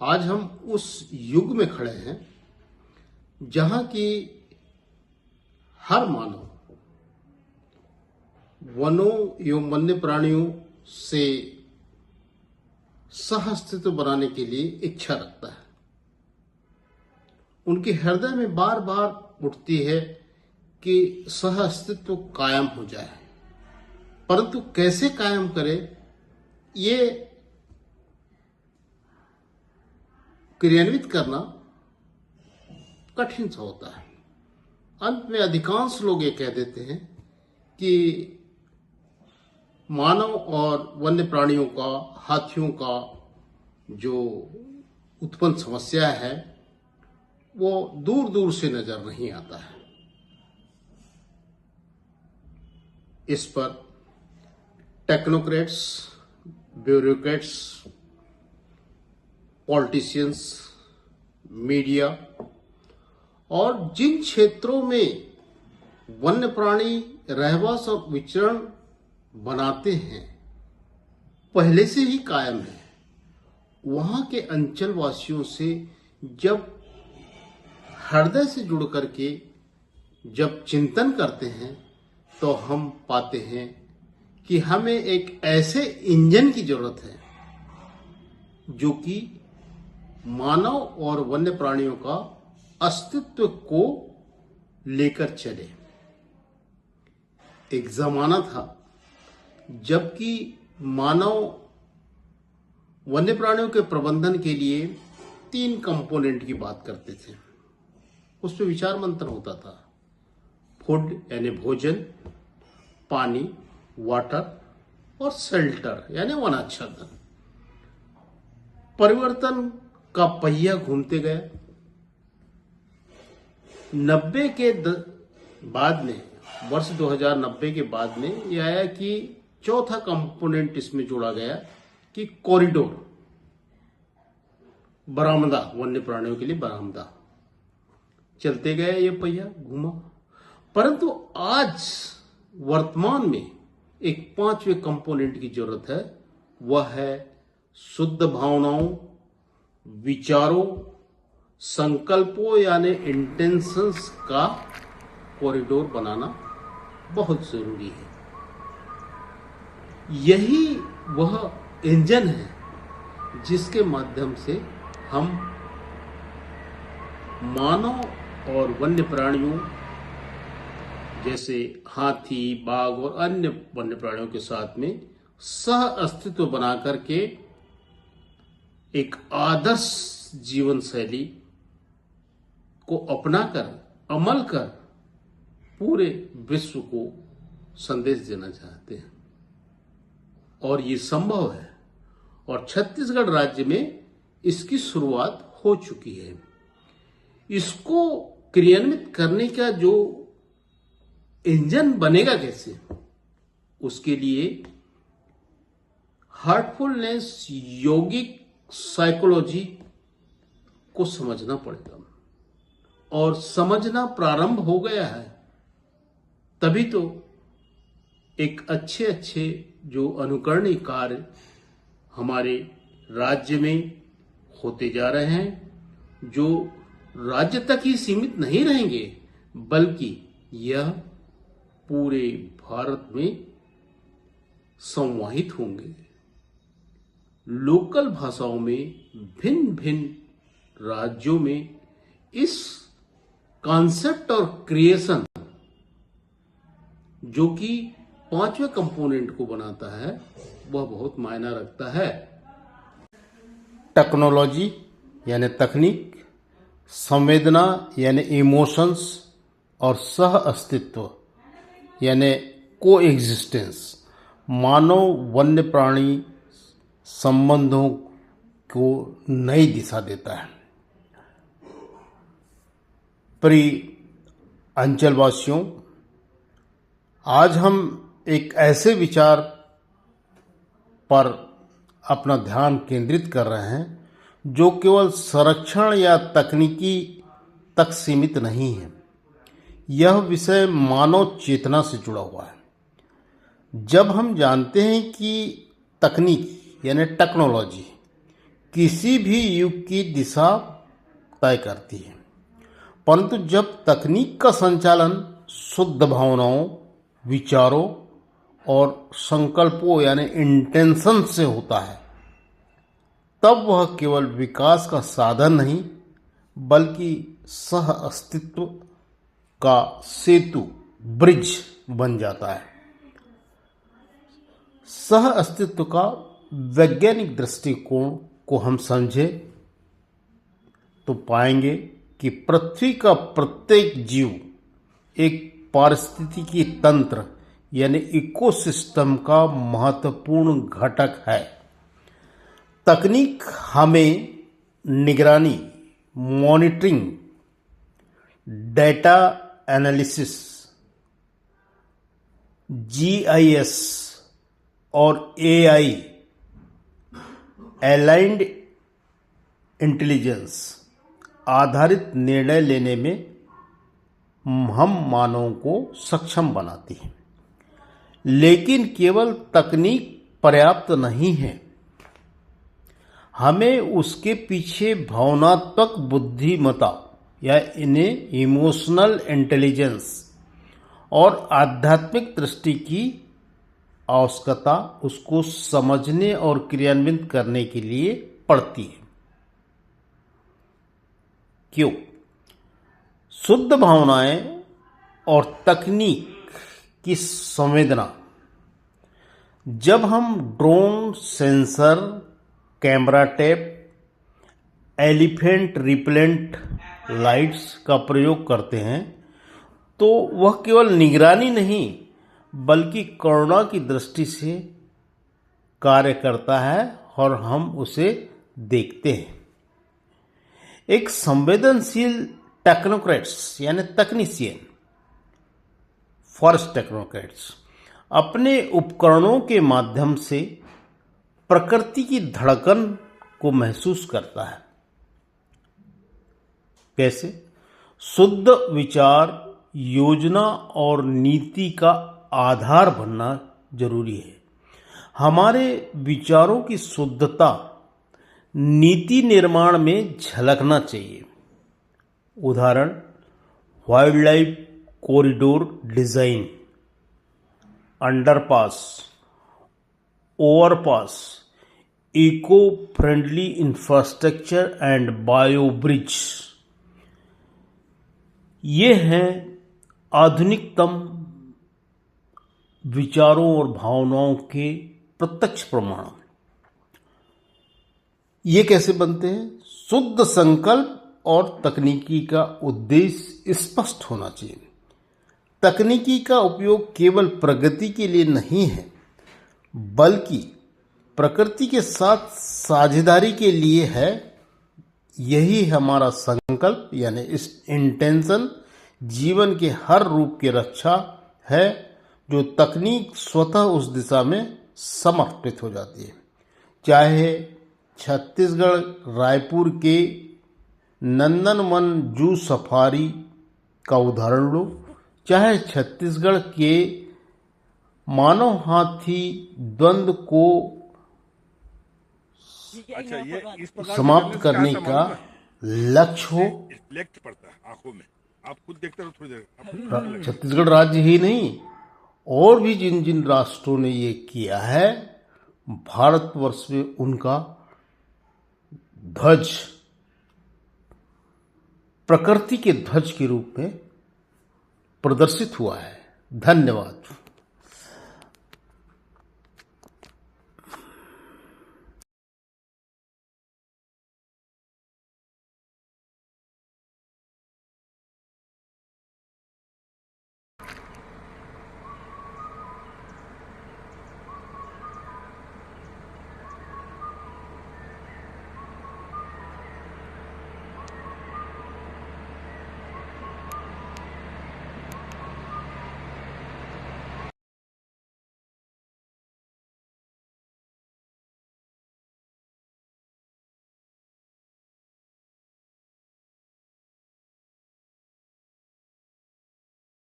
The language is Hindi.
आज हम उस युग में खड़े हैं जहां की हर मानव वनों एवं वन्य प्राणियों से सह अस्तित्व बनाने के लिए इच्छा रखता है। उनके हृदय में बार बार उठती है कि सह अस्तित्व कायम हो जाए, परंतु कैसे कायम करे ये क्रियान्वित करना कठिन सा होता है। अंत में अधिकांश लोग ये कह देते हैं कि मानव और वन्य प्राणियों का, हाथियों का जो उत्पन्न समस्या है वो दूर दूर से नजर नहीं आता है। इस पर टेक्नोक्रेट्स, ब्यूरोक्रेट्स, पॉलिटिशियंस, मीडिया और जिन क्षेत्रों में वन्य प्राणी रहवास और विचरण बनाते हैं पहले से ही कायम है, वहां के अंचल वासियों से जब हृदय से जुड़ करके जब चिंतन करते हैं तो हम पाते हैं कि हमें एक ऐसे इंजन की जरूरत है जो कि मानव और वन्य प्राणियों का अस्तित्व को लेकर चले। एक जमाना था जबकि मानव वन्य प्राणियों के प्रबंधन के लिए 3 कंपोनेंट की बात करते थे। उस पर विचार मंथन होता था। फूड यानी भोजन, पानी, वाटर और शेल्टर यानी वनाच्छादन। परिवर्तन का पहिया घूमते गए। 90 के बाद में, वर्ष 2090 के बाद में यह आया कि चौथा कंपोनेंट इसमें जोड़ा गया कि कॉरिडोर, बरामदा, वन्य प्राणियों के लिए बरामदा। चलते गए ये पहिया घूमा, परंतु आज वर्तमान में एक 5वें कंपोनेंट की जरूरत है। वह है शुद्ध भावनाओं, विचारों, संकल्पों यानी इंटेंशंस का कॉरिडोर बनाना बहुत जरूरी है। यही वह इंजन है जिसके माध्यम से हम मानव और वन्य प्राणियों जैसे हाथी, बाघ और अन्य वन्य प्राणियों के साथ में सह अस्तित्व बना करके एक आदर्श जीवन शैली को अपनाकर, अमल कर पूरे विश्व को संदेश देना चाहते हैं। और ये संभव है और छत्तीसगढ़ राज्य में इसकी शुरुआत हो चुकी है। इसको क्रियान्वित करने का जो इंजन बनेगा कैसे, उसके लिए हार्टफुलनेस, योगिक साइकोलॉजी को समझना पड़ेगा और समझना प्रारंभ हो गया है। तभी तो एक अच्छे जो अनुकरणीय कार्य हमारे राज्य में होते जा रहे हैं, जो राज्य तक ही सीमित नहीं रहेंगे बल्कि यह पूरे भारत में संवाहित होंगे। लोकल भाषाओं में भिन्न भिन्न राज्यों में इस कॉन्सेप्ट और क्रिएशन जो कि 5वें कंपोनेंट को बनाता है वह बहुत मायना रखता है। टेक्नोलॉजी यानी तकनीक, संवेदना यानी इमोशंस और सह अस्तित्व यानी को एग्जिस्टेंस मानव वन्य प्राणी संबंधों को नई दिशा देता है। प्रिय अंचलवासियों, आज हम एक ऐसे विचार पर अपना ध्यान केंद्रित कर रहे हैं जो केवल संरक्षण या तकनीकी तक सीमित नहीं है। यह विषय मानव चेतना से जुड़ा हुआ है। जब हम जानते हैं कि तकनीक यानी टेक्नोलॉजी किसी भी युग की दिशा तय करती है, परंतु जब तकनीक का संचालन शुद्ध भावनाओं, विचारों और संकल्पों यानी इंटेंशन से होता है, तब वह केवल विकास का साधन नहीं बल्कि सह अस्तित्व का सेतु, ब्रिज बन जाता है। सह अस्तित्व का वैज्ञानिक दृष्टिकोण को हम समझे तो पाएंगे कि पृथ्वी का प्रत्येक जीव एक पारिस्थितिकी तंत्र यानी इकोसिस्टम का महत्वपूर्ण घटक है। तकनीक हमें निगरानी, मॉनिटरिंग, डेटा एनालिसिस, GIS और AI, अलाइंड इंटेलिजेंस आधारित निर्णय लेने में हम मानवों को सक्षम बनाती है। लेकिन केवल तकनीक पर्याप्त नहीं है, हमें उसके पीछे भावनात्मक बुद्धिमत्ता या इन्हें इमोशनल इंटेलिजेंस और आध्यात्मिक दृष्टि की आवश्यकता उसको समझने और क्रियान्वित करने के लिए पड़ती है। क्यों? शुद्ध भावनाएं और तकनीक की संवेदना। जब हम drone, sensor, camera tap, elephant repellent lights का प्रयोग करते हैं तो वह केवल निगरानी नहीं बल्कि करुणा की दृष्टि से कार्य करता है और हम उसे देखते हैं। एक संवेदनशील टेक्नोक्रेट्स यानी तकनीशियन, फॉरेस्ट टेक्नोक्रेट्स अपने उपकरणों के माध्यम से प्रकृति की धड़कन को महसूस करता है। कैसे? शुद्ध विचार, योजना और नीति का आधार बनना जरूरी है। हमारे विचारों की शुद्धता नीति निर्माण में झलकना चाहिए। उदाहरण, wildlife corridor design, underpass, overpass, eco friendly infrastructure and bio bridge, ये हैं आधुनिकतम विचारों और भावनाओं के प्रत्यक्ष प्रमाण। ये कैसे बनते हैं? शुद्ध संकल्प और तकनीकी का उद्देश्य स्पष्ट होना चाहिए। तकनीकी का उपयोग केवल प्रगति के लिए नहीं है बल्कि प्रकृति के साथ साझेदारी के लिए है। यही हमारा संकल्प यानी इस इंटेंशन जीवन के हर रूप की रक्षा है जो तकनीक स्वतः उस दिशा में समर्पित हो जाती है। चाहे छत्तीसगढ़ रायपुर के नंदनवन जू सफारी का उदाहरण लो, चाहे छत्तीसगढ़ के मानव हाथी द्वंद्व को समाप्त करने का लक्ष्य हो। पड़ता है आंखों में, आप खुद देखते रहो थोड़ी देर। छत्तीसगढ़ राज्य ही नहीं और भी जिन जिन राष्ट्रों ने ये किया है, भारतवर्ष में उनका ध्वज प्रकृति के ध्वज के रूप में प्रदर्शित हुआ है। धन्यवाद।